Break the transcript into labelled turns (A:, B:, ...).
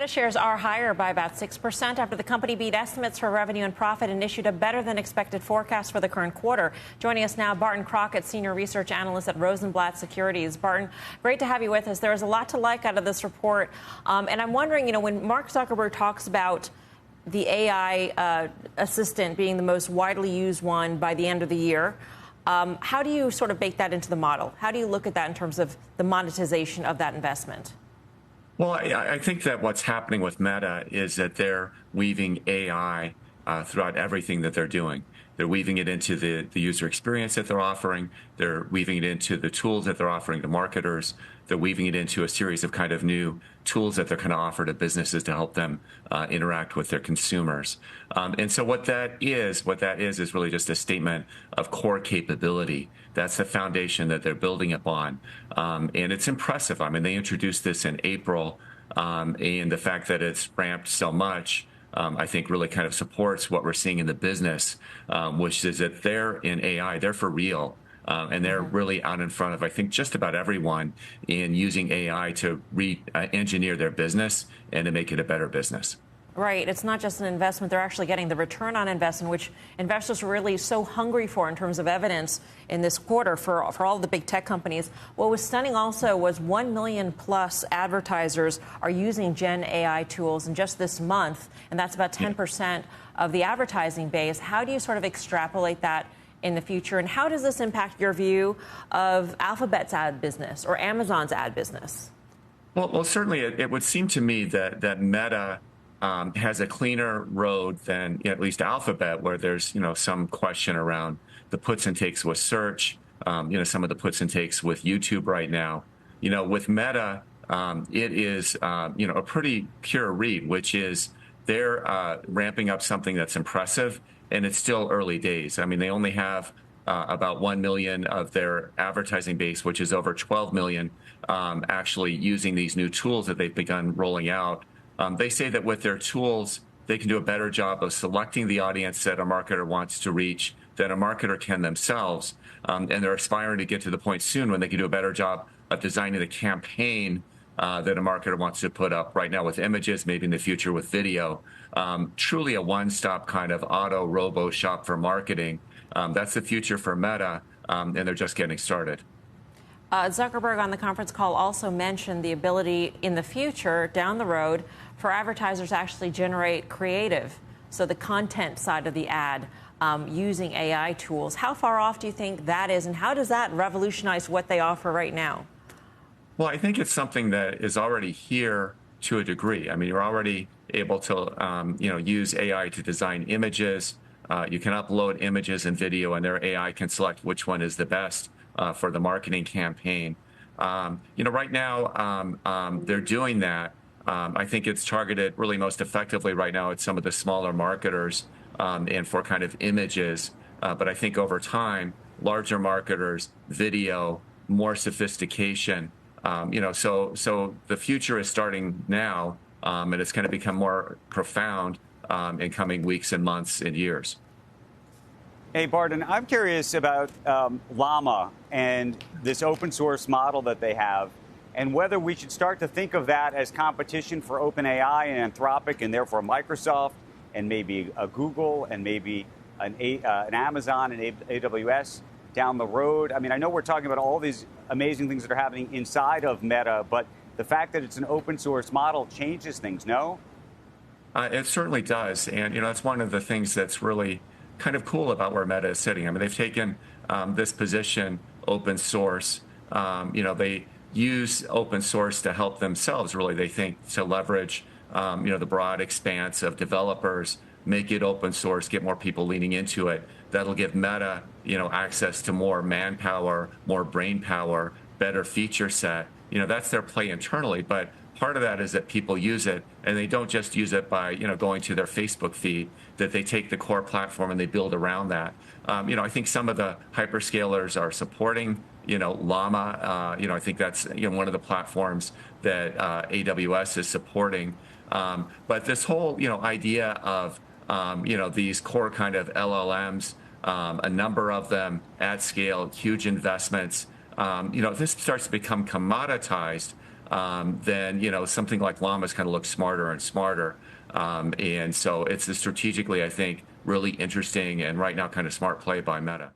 A: Meta shares are higher by about 6% after the company beat estimates for revenue and profit and issued a better than expected forecast for the current quarter. Joining us now, Barton Crockett, senior research analyst at Rosenblatt Securities. Barton, great to have you with us. There is a lot to like out of this report. And I'm wondering, when Mark Zuckerberg talks about the AI assistant being the most widely used one by the end of the year, how do you sort of bake that into the model? How do you look at that in terms of the monetization of that investment?
B: Well, I think that what's happening with Meta is that they're weaving AI throughout everything that they're doing. They're weaving it into the user experience that they're offering. They're weaving it into the tools that they're offering to marketers. They're weaving it into a series of kind of new tools that they're going to offer to businesses to help them interact with their consumers. And so what that is really just a statement of core capability. That's the foundation that they're building upon. And it's impressive. I mean, they introduced this in April, and the fact that it's ramped so much, I think really kind of supports what we're seeing in the business, which is that they're in AI, they're for real. And they're really out in front of, I think, just about everyone in using AI to re-engineer their business and to make it a better business.
A: Right. It's not just an investment. They're actually getting the return on investment, which investors were really so hungry for in terms of evidence in this quarter for all the big tech companies. What was stunning also was 1 million plus advertisers are using Gen AI tools in just this month, and that's about 10% of the advertising base. How do you sort of extrapolate that in the future, and how does this impact your view of Alphabet's ad business or Amazon's ad business?
B: Well, certainly it would seem to me that Meta has a cleaner road than at least Alphabet, where there's some question around the puts and takes with search, some of the puts and takes with YouTube right now. With Meta, it is a pretty pure read, which is they're ramping up something that's impressive, and it's still early days. I mean, they only have about 1 million of their advertising base, which is over 12 million, actually using these new tools that they've begun rolling out. They say that with their tools, they can do a better job of selecting the audience that a marketer wants to reach than a marketer can themselves. And they're aspiring to get to the point soon when they can do a better job of designing the campaign that a marketer wants to put up right now with images, maybe in the future with video. Truly a one-stop kind of auto robo shop for marketing. That's the future for Meta, and they're just getting started.
A: Zuckerberg on the conference call also mentioned the ability in the future, down the road, for advertisers to actually generate creative, so the content side of the ad, using AI tools. How far off do you think that is, and how does that revolutionize what they offer right now?
B: Well, I think it's something that is already here to a degree. I mean, you're already able to use AI to design images. You can upload images and video, and their AI can select which one is the best for the marketing campaign. Right now, they're doing that. I think it's targeted really most effectively right now at some of the smaller marketers and for kind of images. But I think over time, larger marketers, video, more sophistication. So the future is starting now, and it's going to become more profound in coming weeks and months and years.
C: Hey, Barton, I'm curious about Llama and this open source model that they have, and whether we should start to think of that as competition for OpenAI and Anthropic, and therefore Microsoft, and maybe a Google, and maybe an Amazon and AWS down the road. I mean, I know we're talking about all these amazing things that are happening inside of Meta, but the fact that it's an open source model changes things, no?
B: It certainly does. And, that's one of the things that's really kind of cool about where Meta is sitting. I mean, they've taken this position, open source. They use open source to help themselves, really, they think, to leverage, the broad expanse of developers, make it open source, get more people leaning into it. That'll give Meta, access to more manpower, more brain power, better feature set. That's their play internally. But part of that is that people use it, and they don't just use it by, going to their Facebook feed, that they take the core platform and they build around that. I think some of the hyperscalers are supporting, Llama. I think that's, one of the platforms that AWS is supporting. But this whole, idea of, these core kind of LLMs, a number of them at scale, huge investments, this starts to become commoditized. then something like Llama's kind of looks smarter and smarter. And so it's strategically, I think, really interesting and right now kind of smart play by Meta.